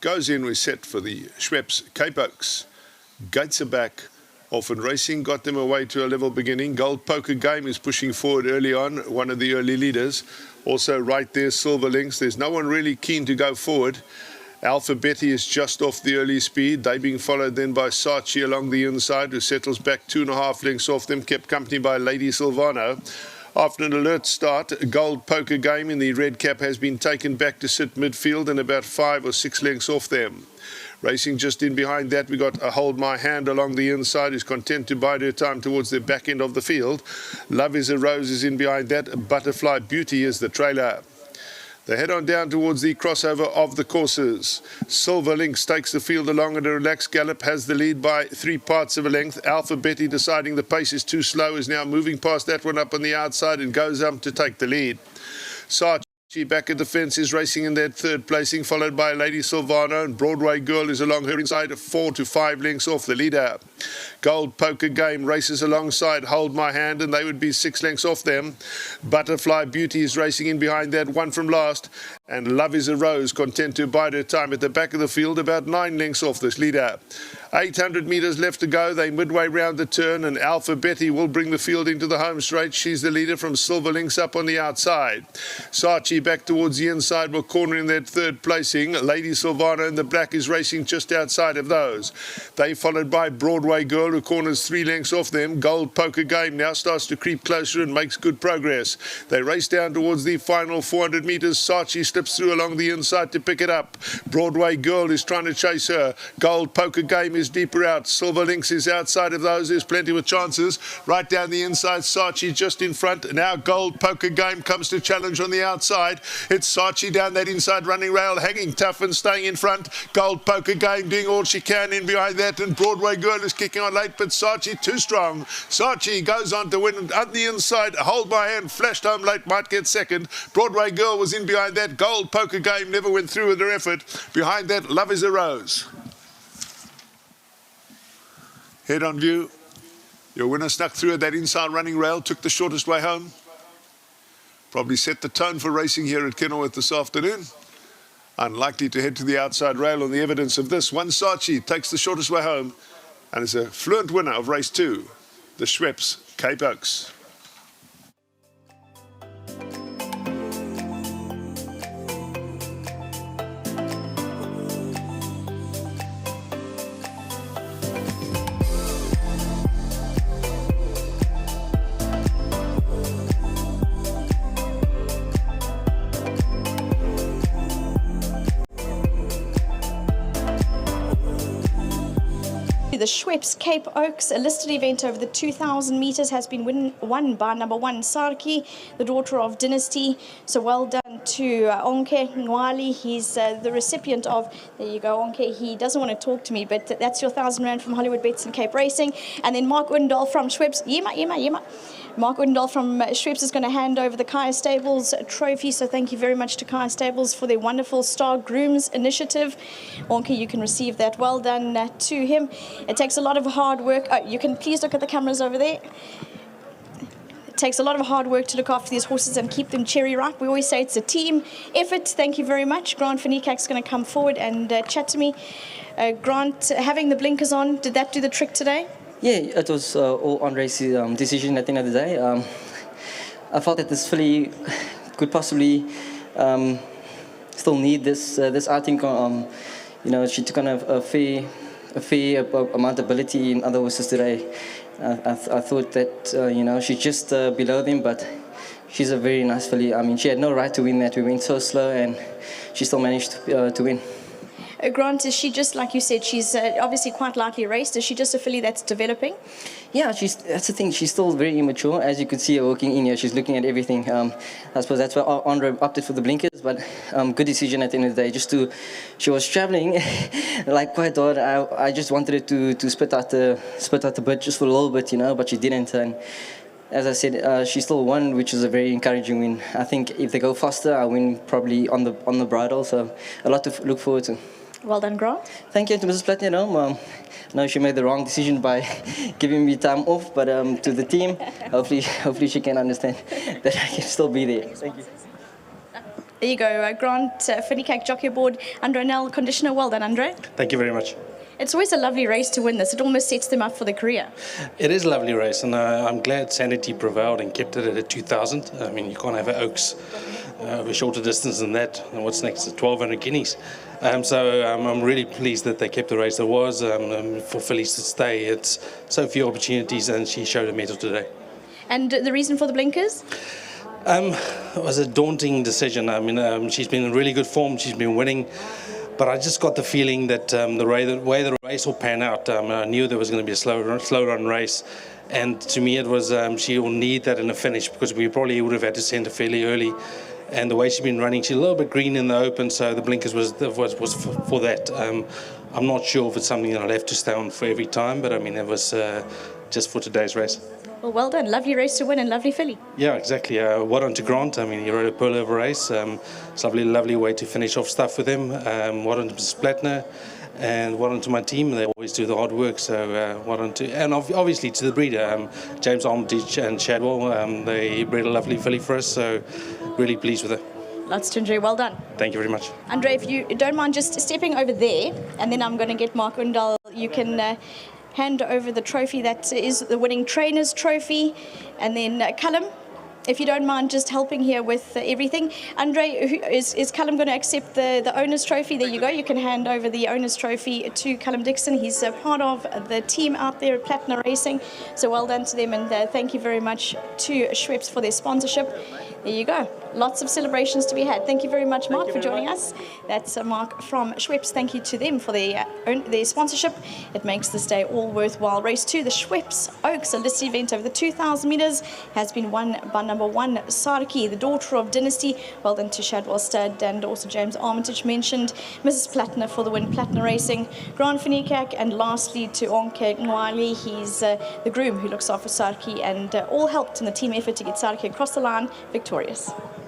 goes in, we're set for the SCHWEPPES Cape Oaks. Gates are back. Orphan Racing got them away to a level beginning. Gold Poker Game is pushing forward early on, one of the early leaders. Also right there, Silver Links. There's no one really keen to go forward. Alpha Betty is just off the early speed. They being followed then by Saartjie along the inside, who settles back 2.5 lengths off them, kept company by Lady Silvano. After an alert start, Gold Poker Game in the red cap has been taken back to sit midfield and about 5 or 6 lengths off them. Racing just in behind that, we got a Hold My Hand along the inside, who's content to bide her time towards the back end of the field. Love is a Rose is in behind that. Butterfly Beauty is the trailer. They head on down towards the crossover of the courses. Silver Links takes the field along at a relaxed gallop, has the lead by 3 parts of a length. Alpha Betty, deciding the pace is too slow, is now moving past that one up on the outside and goes up to take the lead. Saartjie back at the fence is racing in that third placing, followed by Lady Silvano, and Broadway Girl is along her inside, 4 to 5 lengths off the leader. Gold Poker Game races alongside Hold My Hand, and they would be 6 lengths off them. Butterfly Beauty is racing in behind that one from last, and Love is a Rose, content to bide her time at the back of the field, about 9 lengths off this leader. 800 metres left to go. They midway round the turn, and Alpha Betty will bring the field into the home straight. She's the leader from Silver Links up on the outside. Saartjie back towards the inside, will corner in that third placing. Lady Silvano in the black is racing just outside of those. They followed by Broadway Girl, who corners 3 lengths off them. Gold Poker Game now starts to creep closer and makes good progress. They race down towards the final 400 metres. Saartjie slips through along the inside to pick it up. Broadway Girl is trying to chase her. Gold Poker Game is deeper out. Silver Links is outside of those. There's plenty with chances. Right down the inside, Saartjie just in front. Now Gold Poker Game comes to challenge on the outside. It's Saartjie down that inside running rail, hanging tough and staying in front. Gold Poker Game doing all she can in behind that, and Broadway Girl is kicking on late, but Saartjie too strong. Saartjie goes on to win on the inside. Hold My Hand flashed home late, might get second. Broadway Girl was in behind that. Gold Poker Game never went through with her effort. Behind that, Love is a Rose. Head on view. Your winner snuck through at that inside running rail, took the shortest way home. Probably set the tone for racing here at Kenilworth this afternoon. Unlikely to head to the outside rail on the evidence of this. One Saartjie takes the shortest way home and is a fluent winner of race 2, the SCHWEPPES Cape Oaks. The SCHWEPPES Cape Oaks, a listed event over the 2,000 metres, has been won by number 1 Saartjie, the daughter of Dynasty. So well done to Onke Nwali. He's the recipient of, there you go, Onke. He doesn't want to talk to me, but that's your 1,000 Rand from Hollywood Bets and Cape Racing. And then Mark Odendaal from SCHWEPPES. Mark Odendaal from SCHWEPPES is going to hand over the Kaya Stables trophy. So thank you very much to Kaya Stables for their wonderful Star Grooms initiative. Onke, you can receive that. Well done to him. It takes a lot of hard work. Oh, you can please look at the cameras over there. It takes a lot of hard work to look after these horses and keep them cherry ripe. We always say it's a team effort. Thank you very much. Grant van Niekerk is going to come forward and chat to me. Grant, having the blinkers on, did that do the trick today? Yeah, it was all on race's decision at the end of the day. I felt that this filly could possibly still need this outing. You know, she took on a fair amount of ability in other horses today. I thought that, you know, she's just below them, but she's a very nice filly. I mean, she had no right to win that. We went so slow, and she still managed to win. Grant, is she just, like you said, she's obviously quite lightly raced. Is she just a filly that's developing? Yeah, that's the thing. She's still very immature. As you could see her walking in here, she's looking at everything. I suppose that's why Andre opted for the blinkers, but good decision at the end of the day. She was traveling like quite hard. I just wanted her to spit out the bit just for a little bit, you know, but she didn't. And as I said, she still won, which is a very encouraging win. I think if they go faster, I win probably on the bridle. So a lot to look forward to. Well done, Grant. Thank you to Mrs. Platinum. No, she made the wrong decision by giving me time off, but to the team, hopefully she can understand that I can still be there. Thank you. There you go, Grant Niekerk jockey aboard Andre Nel conditioner. Well done, Andre. Thank you very much. It's always a lovely race to win this. It almost sets them up for the career. It is a lovely race, and I'm glad Sanity prevailed and kept it at a 2,000. I mean, you can't have an Oaks of a shorter distance than that. And what's next? 1,200 guineas. I'm really pleased that they kept the race. There was for fillies to stay. It's so few opportunities, and she showed a medal today. And the reason for the blinkers? It was a daunting decision. I mean, she's been in really good form. She's been winning. But I just got the feeling that the way the race will pan out, I knew there was going to be a slow run race. And to me, it was she will need that in the finish, because we probably would have had to send her fairly early. And the way she's been running, she's a little bit green in the open, so the blinkers was for that. I'm not sure if it's something that I'll have to stay on for every time, but I mean, it was just for today's race. Well done. Lovely race to win and lovely filly. Yeah, exactly. Well done to Grant. I mean, he rode a pearl of a race. It's a lovely way to finish off stuff with him. Well done to Mrs. Plattner, and well done to my team. They always do the hard work, so well done to, and obviously to the breeder, James Armitage and Shadwell. They bred a lovely filly for us, so really pleased with her. Lots to enjoy. Well done. Thank you very much. Andre, if you don't mind just stepping over there, and then I'm going to get Mark Undal. You can hand over the trophy that is the winning trainer's trophy, and then Callum, if you don't mind just helping here with everything. Andre, is Callum going to accept the owner's trophy? There you go. You can hand over the owner's trophy to Callum Dixon. He's a part of the team out there at Platinum Racing. So well done to them, and thank you very much to Schweppes for their sponsorship. There you go. Lots of celebrations to be had. Thank you very much, Mark, for joining us. That's Mark from Schweppes. Thank you to them for their sponsorship. It makes this day all worthwhile. Race 2, the Schweppes Oaks, a listed event over the 2,000 metres, has been won by number 1, Saartjie, the daughter of Dynasty. Well done to Shadwell Stud, and also James Armitage mentioned. Mrs. Plattner for the win, Platinum Racing. Grant Niekerk, and lastly to Untitled. He's the groom who looks after Saartjie, and all helped in the team effort to get Saartjie across the line victorious.